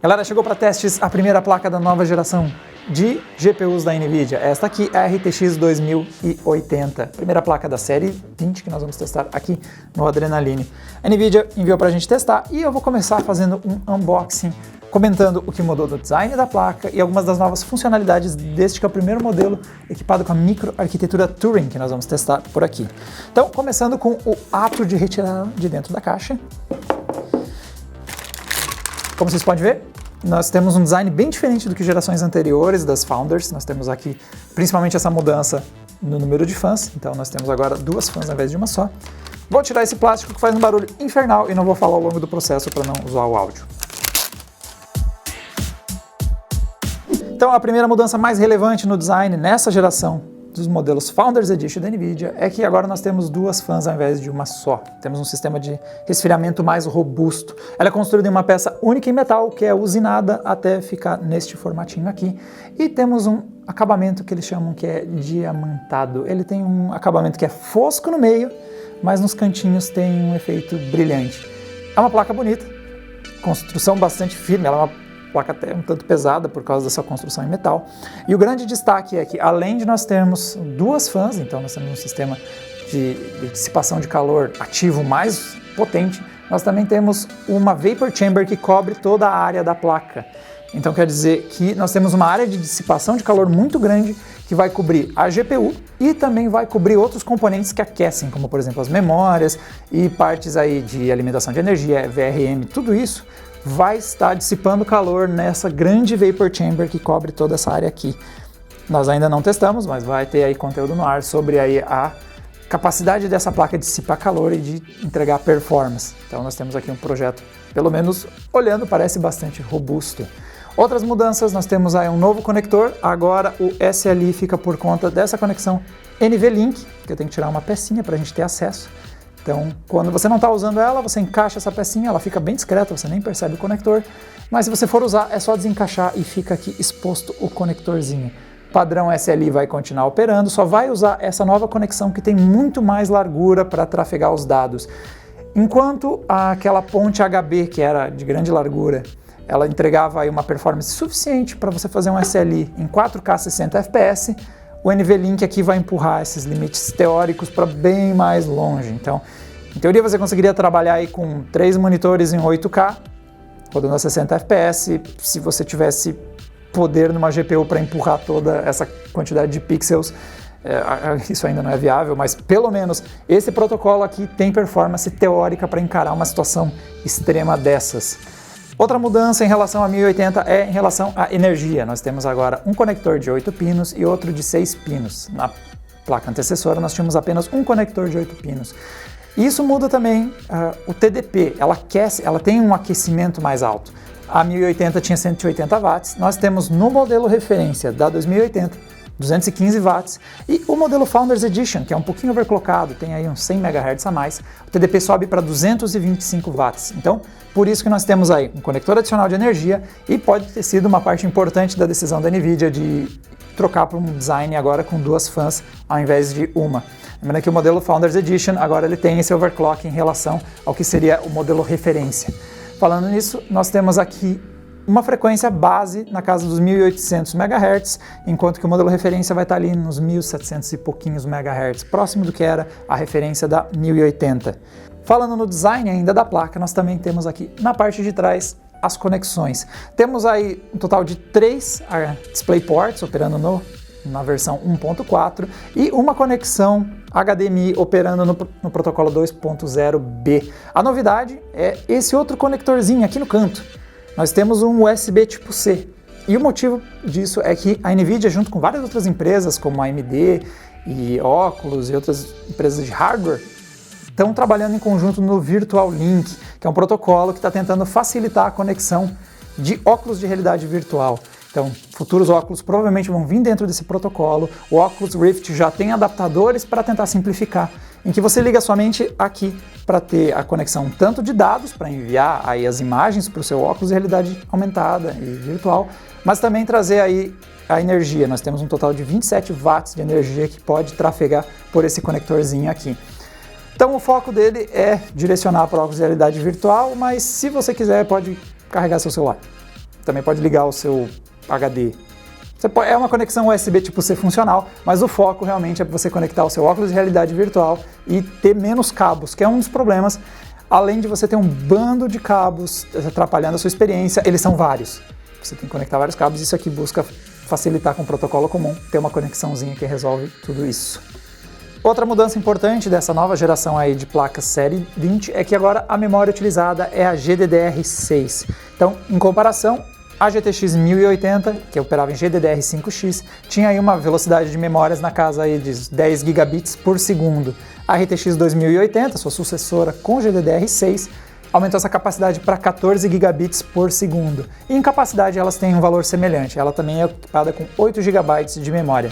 Galera, chegou para testes a primeira placa da nova geração de GPUs da NVIDIA. Esta aqui é a RTX 2080, primeira placa da série 20 que nós vamos testar aqui no Adrenaline. A NVIDIA enviou para a gente testar e eu vou começar fazendo um unboxing, comentando o que mudou do design da placa e algumas das novas funcionalidades deste que é o primeiro modelo equipado com a microarquitetura Turing que nós vamos testar por aqui. Então, começando com o ato de retirar de dentro da caixa. Como vocês podem ver, nós temos um design bem diferente do que gerações anteriores das Founders. Nós temos aqui principalmente essa mudança no número de fãs, então nós temos agora duas fãs ao invés de uma só. Vou tirar esse plástico que faz um barulho infernal e não vou falar ao longo do processo para não zoar o áudio. Então a primeira mudança mais relevante no design nessa geração dos modelos Founders Edition da NVIDIA é que agora nós temos duas fãs ao invés de uma só. Temos um sistema de resfriamento mais robusto. Ela é construída em uma peça única em metal, que é usinada até ficar neste formatinho aqui. E temos um acabamento que eles chamam que é diamantado. Ele tem um acabamento que é fosco no meio, mas nos cantinhos tem um efeito brilhante. É uma placa bonita, construção bastante firme, ela é uma placa até um tanto pesada por causa dessa construção em metal. E o grande destaque é que, além de nós termos duas fãs, então nós temos um sistema de dissipação de calor ativo mais potente, nós também temos uma Vapor Chamber que cobre toda a área da placa. Então quer dizer que nós temos uma área de dissipação de calor muito grande que vai cobrir a GPU e também vai cobrir outros componentes que aquecem, como por exemplo as memórias e partes aí de alimentação de energia, VRM, tudo isso vai estar dissipando calor nessa grande Vapor Chamber que cobre toda essa área aqui. Nós ainda não testamos, mas vai ter aí conteúdo no ar sobre aí a capacidade dessa placa de dissipar calor e de entregar performance. Então nós temos aqui um projeto, pelo menos olhando, parece bastante robusto. Outras mudanças, nós temos aí um novo conector, agora o SLI fica por conta dessa conexão NVLink, que eu tenho que tirar uma pecinha para a gente ter acesso. Então, quando você não está usando ela, você encaixa essa pecinha, ela fica bem discreta, você nem percebe o conector, mas se você for usar, é só desencaixar e fica aqui exposto o conectorzinho. Padrão SLI vai continuar operando, só vai usar essa nova conexão que tem muito mais largura para trafegar os dados. Enquanto aquela ponte HB, que era de grande largura, ela entregava aí uma performance suficiente para você fazer um SLI em 4K 60 FPS, o NVLink aqui vai empurrar esses limites teóricos para bem mais longe. Então, em teoria você conseguiria trabalhar aí com 3 monitores em 8K, rodando a 60 FPS, se você tivesse poder numa GPU para empurrar toda essa quantidade de pixels. Isso ainda não é viável, mas pelo menos esse protocolo aqui tem performance teórica para encarar uma situação extrema dessas. Outra mudança em relação a 1080 é em relação à energia. Nós temos agora um conector de 8 pinos e outro de 6 pinos. Na placa antecessora nós tínhamos apenas um conector de 8 pinos. Isso muda também o TDP, ela tem um aquecimento mais alto. A 1080 tinha 180 watts, nós temos no modelo referência da 2080 215 watts e o modelo Founders Edition, que é um pouquinho overclockado, tem aí uns 100 MHz a mais, o TDP sobe para 225 watts. Então, por isso que nós temos aí um conector adicional de energia e pode ter sido uma parte importante da decisão da NVIDIA de trocar para um design agora com duas fãs ao invés de uma. Lembrando que o modelo Founders Edition agora ele tem esse overclock em relação ao que seria o modelo referência. Falando nisso, nós temos aqui uma frequência base na casa dos 1800 MHz, enquanto que o modelo referência vai estar ali nos 1700 e pouquinhos MHz, próximo do que era a referência da 1080. Falando no design ainda da placa, nós também temos aqui na parte de trás as conexões. Temos aí um total de 3 DisplayPorts operando na versão 1.4 e uma conexão HDMI operando no protocolo 2.0B. A novidade é esse outro conectorzinho aqui no canto. Nós temos um USB tipo C. E o motivo disso é que a NVIDIA, junto com várias outras empresas, como a AMD e Oculus e outras empresas de hardware, estão trabalhando em conjunto no Virtual Link, que é um protocolo que está tentando facilitar a conexão de óculos de realidade virtual. Então, futuros óculos provavelmente vão vir dentro desse protocolo. O Oculus Rift já tem adaptadores para tentar simplificar, em que você liga somente aqui para ter a conexão tanto de dados, para enviar aí as imagens para o seu óculos de realidade aumentada e virtual, mas também trazer aí a energia. Nós temos um total de 27 watts de energia que pode trafegar por esse conectorzinho aqui. Então o foco dele é direcionar para óculos de realidade virtual, mas se você quiser pode carregar seu celular. também pode ligar o seu HD. É uma conexão USB tipo C funcional, mas o foco realmente é você conectar o seu óculos de realidade virtual e ter menos cabos, que é um dos problemas. Além de você ter um bando de cabos atrapalhando a sua experiência, eles são vários. Você tem que conectar vários cabos, isso aqui busca facilitar com o protocolo comum, ter uma conexãozinha que resolve tudo isso. Outra mudança importante dessa nova geração aí de placas série 20 é que agora a memória utilizada é a GDDR6. Então, em comparação, a GTX 1080, que operava em GDDR5X, tinha aí uma velocidade de memórias na casa aí de 10 gigabits por segundo. A RTX 2080, sua sucessora com GDDR6, aumentou essa capacidade para 14 gigabits por segundo. E em capacidade elas têm um valor semelhante, ela também é equipada com 8 gigabytes de memória.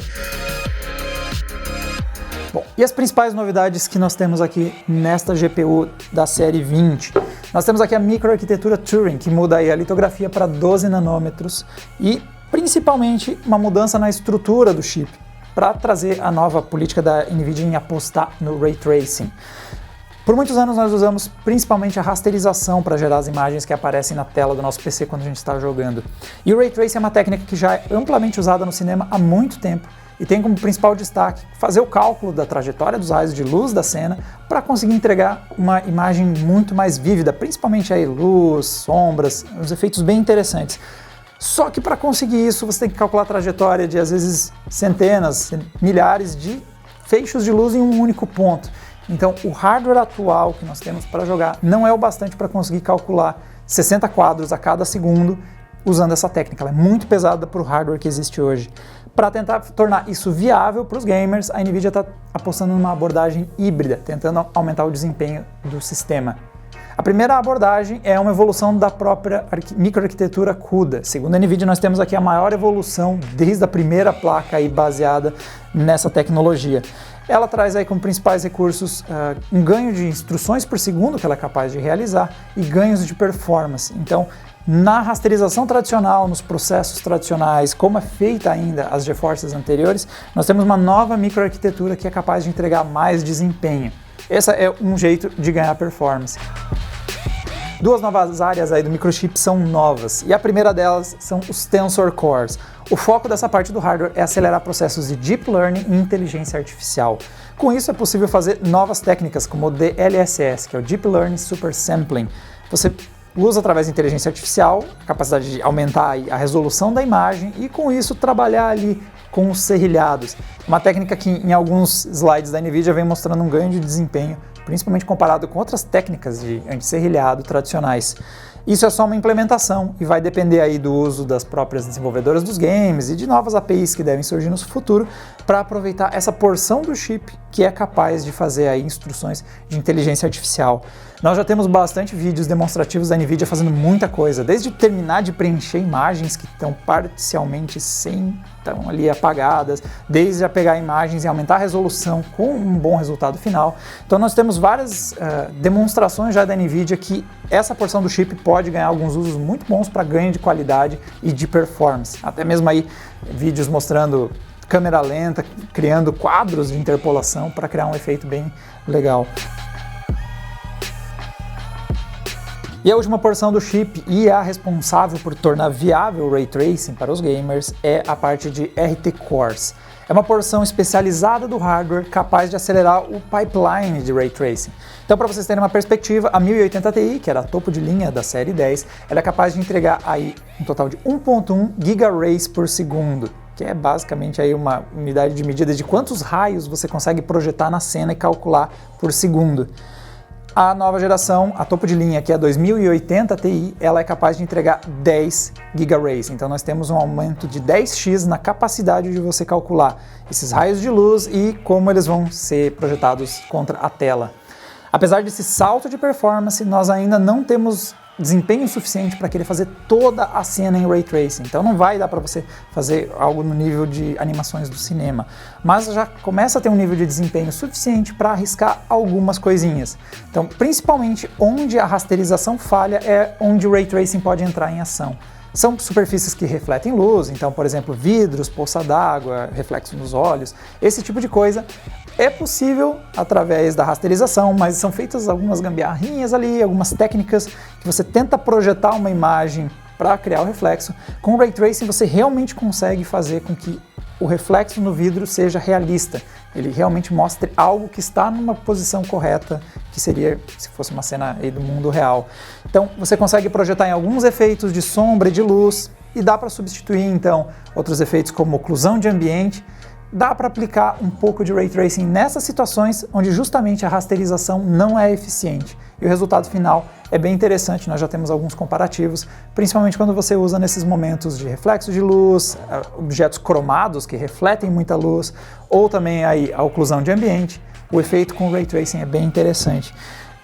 Bom, e as principais novidades que nós temos aqui nesta GPU da série 20? Nós temos aqui a microarquitetura Turing, que muda aí a litografia para 12 nanômetros e principalmente uma mudança na estrutura do chip, para trazer a nova política da NVIDIA em apostar no Ray Tracing. Por muitos anos nós usamos principalmente a rasterização para gerar as imagens que aparecem na tela do nosso PC quando a gente está jogando. E o Ray Tracing é uma técnica que já é amplamente usada no cinema há muito tempo e tem como principal destaque fazer o cálculo da trajetória dos raios de luz da cena para conseguir entregar uma imagem muito mais vívida, principalmente aí luz, sombras, uns efeitos bem interessantes. Só que para conseguir isso você tem que calcular a trajetória de às vezes centenas, milhares de feixes de luz em um único ponto. Então o hardware atual que nós temos para jogar não é o bastante para conseguir calcular 60 quadros a cada segundo usando essa técnica. Ela é muito pesada para o hardware que existe hoje. Para tentar tornar isso viável para os gamers, a NVIDIA está apostando numa abordagem híbrida, tentando aumentar o desempenho do sistema. A primeira abordagem é uma evolução da própria microarquitetura CUDA. Segundo a NVIDIA, nós temos aqui a maior evolução desde a primeira placa aí baseada nessa tecnologia. Ela traz aí como principais recursos um ganho de instruções por segundo que ela é capaz de realizar e ganhos de performance. Então, na rasterização tradicional, nos processos tradicionais, como é feita ainda as GeForces anteriores, nós temos uma nova microarquitetura que é capaz de entregar mais desempenho. Esse é um jeito de ganhar performance. Duas novas áreas aí do microchip são novas, e a primeira delas são os Tensor Cores. O foco dessa parte do hardware é acelerar processos de Deep Learning e inteligência artificial. Com isso é possível fazer novas técnicas, como o DLSS, que é o Deep Learning Super Sampling. Você usa através da inteligência artificial a capacidade de aumentar a resolução da imagem e com isso trabalhar ali com os serrilhados. Uma técnica que em alguns slides da NVIDIA vem mostrando um ganho de desempenho, principalmente comparado com outras técnicas de anti-serrilhado tradicionais. Isso é só uma implementação e vai depender aí do uso das próprias desenvolvedoras dos games e de novas APIs que devem surgir no futuro para aproveitar essa porção do chip que é capaz de fazer aí instruções de inteligência artificial. Nós já temos bastante vídeos demonstrativos da NVIDIA fazendo muita coisa, desde terminar de preencher imagens que estão parcialmente estão ali apagadas, desde a pegar imagens e aumentar a resolução com um bom resultado final. Então nós temos várias demonstrações já da NVIDIA que essa porção do chip pode ganhar alguns usos muito bons para ganho de qualidade e de performance. Até mesmo aí vídeos mostrando câmera lenta, criando quadros de interpolação para criar um efeito bem legal. E a última porção do chip e a responsável por tornar viável o Ray Tracing para os gamers é a parte de RT Cores. É uma porção especializada do hardware capaz de acelerar o pipeline de Ray Tracing. Então, para vocês terem uma perspectiva, a 1080 Ti, que era a topo de linha da série 10, ela é capaz de entregar aí um total de 1.1 GHz por segundo, que é basicamente aí uma unidade de medida de quantos raios você consegue projetar na cena e calcular por segundo. A nova geração, a topo de linha, que é a 2080 Ti, ela é capaz de entregar 10 GHz. Então nós temos um aumento de 10x na capacidade de você calcular esses raios de luz e como eles vão ser projetados contra a tela. Apesar desse salto de performance, nós ainda não temos desempenho suficiente para querer fazer toda a cena em Ray Tracing. Então não vai dar para você fazer algo no nível de animações do cinema, mas já começa a ter um nível de desempenho suficiente para arriscar algumas coisinhas. Então, principalmente onde a rasterização falha é onde o Ray Tracing pode entrar em ação. São superfícies que refletem luz, então, por exemplo, vidros, poça d'água, reflexo nos olhos, esse tipo de coisa. É possível através da rasterização, mas são feitas algumas gambiarrinhas ali, algumas técnicas que você tenta projetar uma imagem para criar o reflexo. Com o Ray Tracing você realmente consegue fazer com que o reflexo no vidro seja realista. Ele realmente mostre algo que está numa posição correta, que seria se fosse uma cena aí do mundo real. Então você consegue projetar em alguns efeitos de sombra e de luz, e dá para substituir então outros efeitos como oclusão de ambiente. Dá para aplicar um pouco de Ray Tracing nessas situações onde justamente a rasterização não é eficiente. E o resultado final é bem interessante, nós já temos alguns comparativos, principalmente quando você usa nesses momentos de reflexo de luz, objetos cromados que refletem muita luz, ou também aí a oclusão de ambiente. O efeito com o Ray Tracing é bem interessante.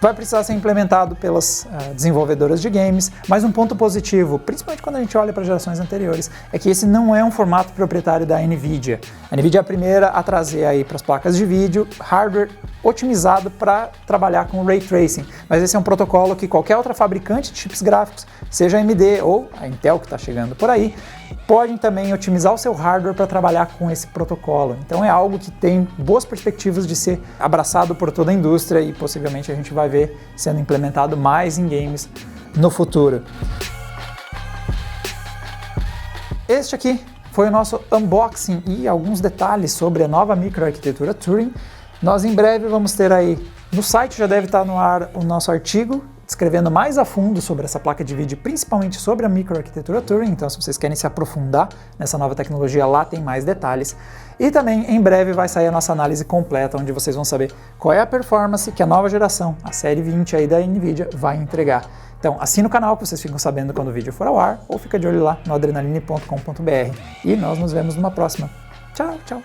Vai precisar ser implementado pelas desenvolvedoras de games, mas um ponto positivo, principalmente quando a gente olha para gerações anteriores, é que esse não é um formato proprietário da NVIDIA. A NVIDIA é a primeira a trazer aí para as placas de vídeo hardware otimizado para trabalhar com Ray Tracing, mas esse é um protocolo que qualquer outra fabricante de chips gráficos, seja a AMD ou a Intel que está chegando por aí, podem também otimizar o seu hardware para trabalhar com esse protocolo. Então é algo que tem boas perspectivas de ser abraçado por toda a indústria e possivelmente a gente vai ver sendo implementado mais em games no futuro. Este aqui foi o nosso unboxing e alguns detalhes sobre a nova microarquitetura Turing. Nós em breve vamos ter aí, no site já deve estar no ar o nosso artigo descrevendo mais a fundo sobre essa placa de vídeo, principalmente sobre a microarquitetura Turing. Então, se vocês querem se aprofundar nessa nova tecnologia, lá tem mais detalhes. E também, em breve, vai sair a nossa análise completa, onde vocês vão saber qual é a performance que a nova geração, a série 20 aí da NVIDIA, vai entregar. Então, assina o canal que vocês ficam sabendo quando o vídeo for ao ar, ou fica de olho lá no adrenaline.com.br. E nós nos vemos numa próxima. Tchau, tchau!